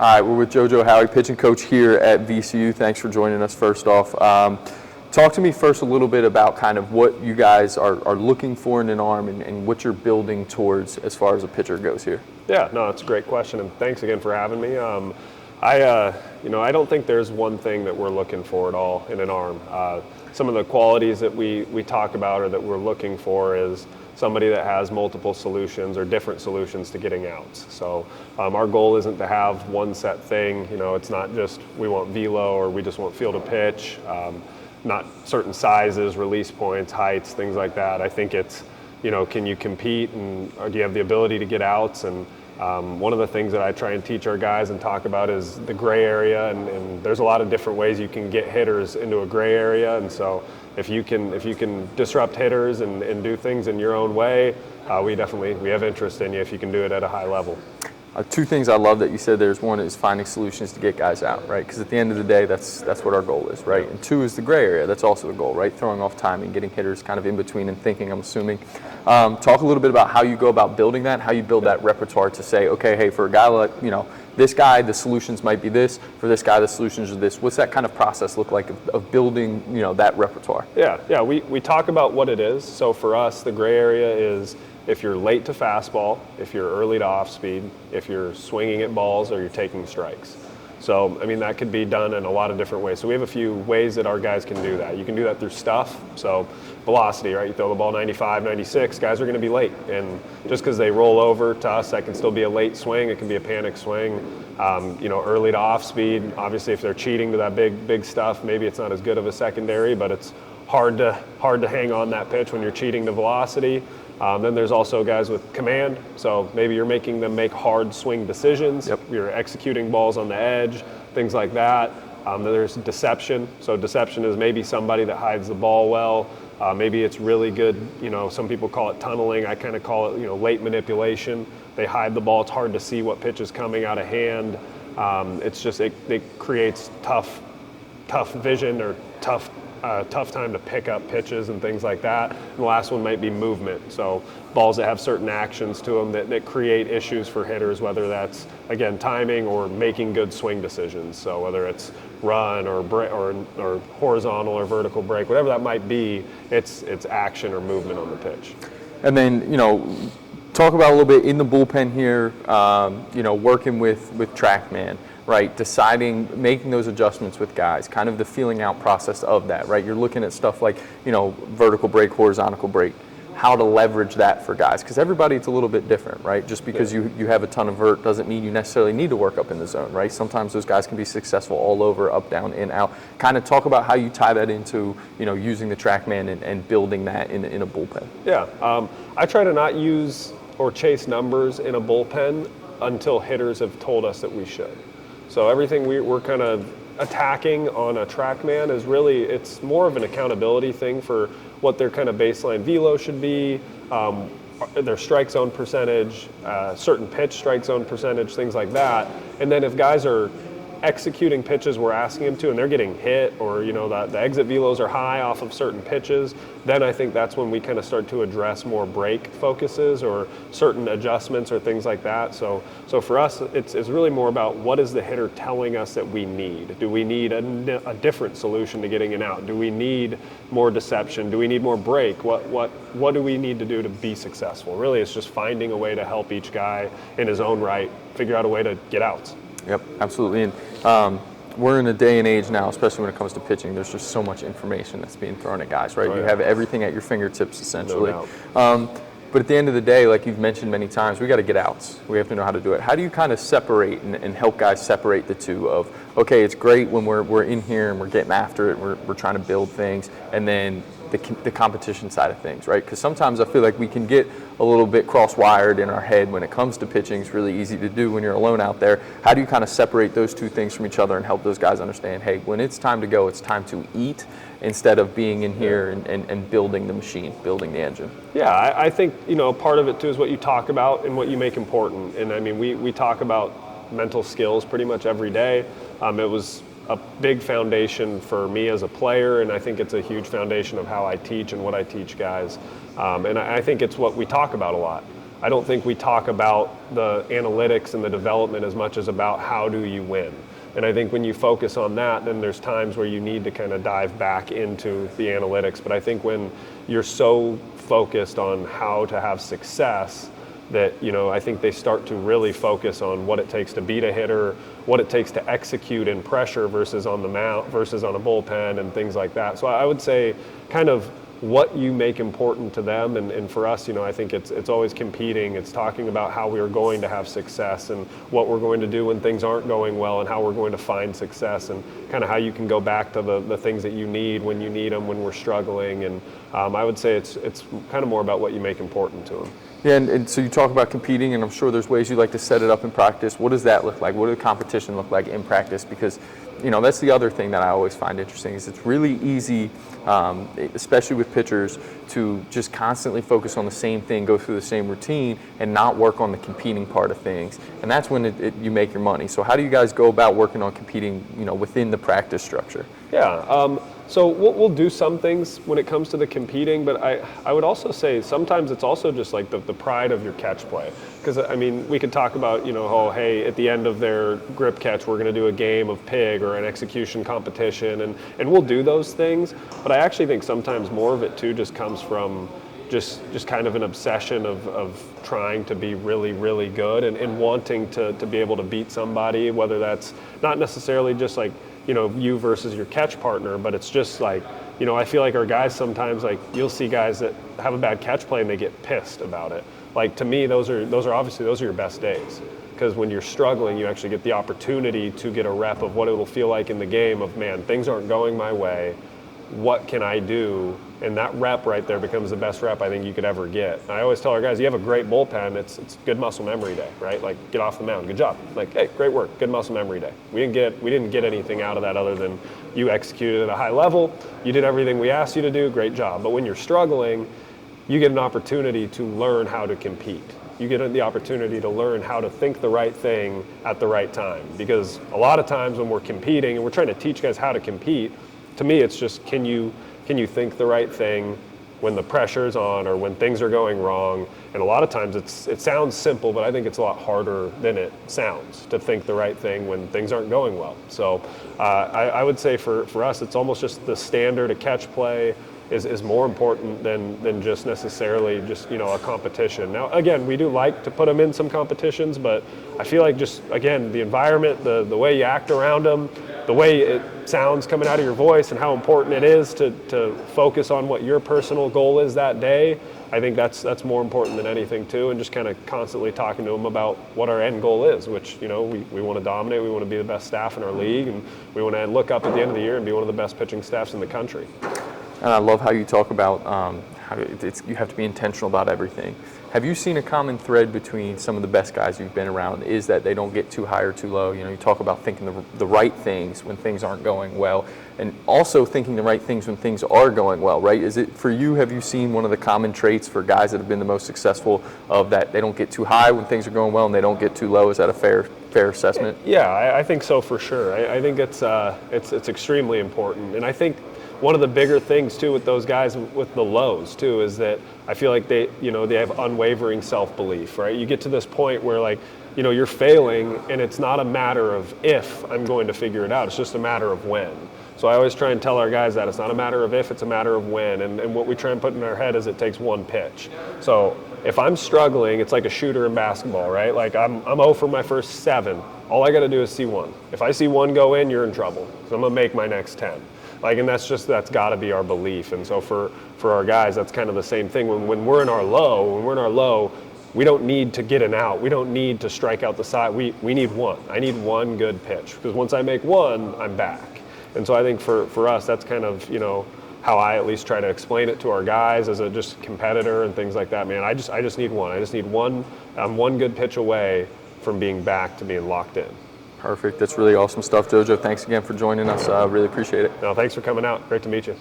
All right, we're with JoJo Howie, pitching coach here at VCU. Thanks for joining us first off. Talk to me first a little bit about kind of what you guys are looking for in an arm and what you're building towards as far as a pitcher goes here. Yeah, no, it's a great question, and thanks again for having me. I don't think there's one thing that we're looking for at all in an arm. Some of the qualities that we talk about or that we're looking for is somebody that has multiple solutions or different solutions to getting outs. So our goal isn't to have one set thing. It's not just we want velo or we just want field of pitch, not certain sizes, release points, heights, things like that. I think it's, can you compete and or do you have the ability to get outs? And one of the things that I try and teach our guys and talk about is the gray area, and there's a lot of different ways you can get hitters into a gray area. And so if you can disrupt hitters and do things in your own way, we have interest in you if you can do it at a high level. Two things I love that you said there's. One is finding solutions to get guys out, right? Because at the end of the day, that's what our goal is, right? And two is the gray area. That's also the goal, right? Throwing off timing, getting hitters kind of in between and thinking, I'm assuming. Talk a little bit about how you go about building that, how you build that repertoire to say, okay, hey, for a guy like, this guy, the solutions might be this. For this guy, the solutions are this. What's that kind of process look like of building, that repertoire? Yeah. We talk about what it is. So for us, the gray area is if you're late to fastball, if you're early to off speed, if you're swinging at balls, or you're taking strikes. So, that could be done in a lot of different ways. So we have a few ways that our guys can do that. You can do that through stuff. So velocity, right? You throw the ball 95, 96, guys are going to be late. And just because they roll over to us, that can still be a late swing. It can be a panic swing. Early to off speed. Obviously, if they're cheating to that big stuff, maybe it's not as good of a secondary, but it's hard to hang on that pitch when you're cheating to velocity. Then there's also guys with command. So maybe you're making them make hard swing decisions. Yep. You're executing balls on the edge, things like that. Then there's deception. So deception is maybe somebody that hides the ball well. Maybe it's really good, some people call it tunneling. I kind of call it, late manipulation. They hide the ball. It's hard to see what pitch is coming out of hand. It's just, it creates tough vision or tough time to pick up pitches and things like that. And the last one might be movement. So balls that have certain actions to them that create issues for hitters, whether that's, again, timing or making good swing decisions. So whether it's run or horizontal or vertical break, whatever that might be, it's action or movement on the pitch. And then, talk about a little bit in the bullpen here, working with TrackMan. Right, making those adjustments with guys, kind of the feeling out process of that, right? You're looking at stuff like, vertical break, horizontal break, how to leverage that for guys, because everybody's a little bit different, right? Just because you have a ton of vert doesn't mean you necessarily need to work up in the zone, right? Sometimes those guys can be successful all over, up, down, in, out. Kind of talk about how you tie that into, using the TrackMan and building that in a bullpen. Yeah, I try to not use or chase numbers in a bullpen until hitters have told us that we should. So everything we're kind of attacking on a TrackMan is really, it's more of an accountability thing for what their kind of baseline velo should be, their strike zone percentage, certain pitch strike zone percentage, things like that. And then if guys are executing pitches we're asking them to and they're getting hit, or the exit velos are high off of certain pitches, then I think that's when we kind of start to address more break focuses or certain adjustments or things like that. So for us, it's really more about what is the hitter telling us that we need. Do we need a different solution to getting an out? Do we need more deception? Do we need more break? What do we need to do to be successful? Really, it's just finding a way to help each guy in his own right figure out a way to get outs. Yep, absolutely. And we're in a day and age now, especially when it comes to pitching, there's just so much information that's being thrown at guys, right? Oh, You yeah. have everything at your fingertips, essentially. No doubt. But at the end of the day, like you've mentioned many times, we got to get outs. We have to know how to do it. How do you kind of separate and help guys separate the two of, okay, it's great when we're in here and we're getting after it, we're trying to build things, and then the competition side of things, right? Because sometimes I feel like we can get a little bit cross-wired in our head when it comes to pitching. It's really easy to do when you're alone out there. How do you kind of separate those two things from each other and help those guys understand, hey, when it's time to go, it's time to eat instead of being in here and building the machine, building the engine? Yeah, I think, part of it too is what you talk about and what you make important. And I mean, we talk about mental skills pretty much every day. It was a big foundation for me as a player, and I think it's a huge foundation of how I teach and what I teach guys. And I think it's what we talk about a lot. I don't think we talk about the analytics and the development as much as about how do you win. And I think when you focus on that, then there's times where you need to kind of dive back into the analytics. But I think when you're so focused on how to have success, that, I think they start to really focus on what it takes to beat a hitter, what it takes to execute in pressure versus on the mound versus on a bullpen and things like that. So I would say kind of what you make important to them, and for us, I think it's always competing. It's talking about how we are going to have success and what we're going to do when things aren't going well and how we're going to find success and kind of how you can go back to the things that you need when you need them when we're struggling. And I would say it's kind of more about what you make important to them. Yeah, and so you talk about competing, and I'm sure there's ways you like to set it up in practice. What does that look like? What does the competition look like in practice? Because, that's the other thing that I always find interesting is it's really easy, especially with pitchers, to just constantly focus on the same thing, go through the same routine, and not work on the competing part of things. And that's when you make your money. So how do you guys go about working on competing, within the practice structure? Yeah. So we'll do some things when it comes to the competing, but I would also say sometimes it's also just like the pride of your catch play. Because, we could talk about, hey, at the end of their grip catch, we're going to do a game of pig or an execution competition, and we'll do those things. But I actually think sometimes more of it, too, just comes from just kind of an obsession of trying to be really, really good and wanting to be able to beat somebody, whether that's not necessarily just like, you versus your catch partner, but it's just like, I feel like our guys sometimes, like, you'll see guys that have a bad catch play and they get pissed about it. Like, to me, those are obviously your best days, because when you're struggling, you actually get the opportunity to get a rep of what it'll feel like in the game of, man, things aren't going my way. What can I do? And that rep right there becomes the best rep I think you could ever get. And I always tell our guys, you have a great bullpen, it's good muscle memory day, right? Like, get off the mound, good job. Like, hey, great work, good muscle memory day. We didn't get anything out of that other than you executed at a high level, you did everything we asked you to do, great job. But when you're struggling, you get an opportunity to learn how to compete. You get the opportunity to learn how to think the right thing at the right time. Because a lot of times when we're competing and we're trying to teach guys how to compete, to me it's just, can you think the right thing when the pressure's on or when things are going wrong? And a lot of times it sounds simple, but I think it's a lot harder than it sounds to think the right thing when things aren't going well. So I would say for us, it's almost just the standard of catch play is more important than just necessarily just, a competition. Now, again, we do like to put them in some competitions, but I feel like just, again, the environment, the way you act around them, the way it sounds coming out of your voice and how important it is to focus on what your personal goal is that day, I think that's more important than anything too, and just kind of constantly talking to them about what our end goal is, which, we want to dominate, we want to be the best staff in our league, and we want to look up at the end of the year and be one of the best pitching staffs in the country. And I love how you talk about how you have to be intentional about everything. Have you seen a common thread between some of the best guys you've been around is that they don't get too high or too low? You talk about thinking the right things when things aren't going well, and also thinking the right things when things are going well, right? Is it for you, have you seen one of the common traits for guys that have been the most successful of that they don't get too high when things are going well and they don't get too low? Is that a fair assessment? Yeah, I think so for sure. I think it's extremely important. And I think one of the bigger things too with those guys with the lows too is that I feel like they have unwavering self-belief, right? You get to this point where, like, you're failing and it's not a matter of if I'm going to figure it out, it's just a matter of when. So I always try and tell our guys that it's not a matter of if, it's a matter of when. And what we try and put in our head is it takes one pitch. So if I'm struggling, it's like a shooter in basketball, right? Like I'm 0 for my first 7. All I got to do is see 1. If I see 1 go in, you're in trouble. So I'm going to make my next 10. And that's got to be our belief. And so for our guys, that's kind of the same thing. When we're in our low, we don't need to get an out. We don't need to strike out the side. We need 1. I need 1 good pitch, because once I make 1, I'm back. And so I think for us, that's kind of, how I at least try to explain it to our guys as a just competitor and things like that. Man, I just need 1. I just need 1. I'm 1 good pitch away from being back to being locked in. Perfect. That's really awesome stuff, JoJo. Thanks again for joining us. Really appreciate it. No, thanks for coming out. Great to meet you.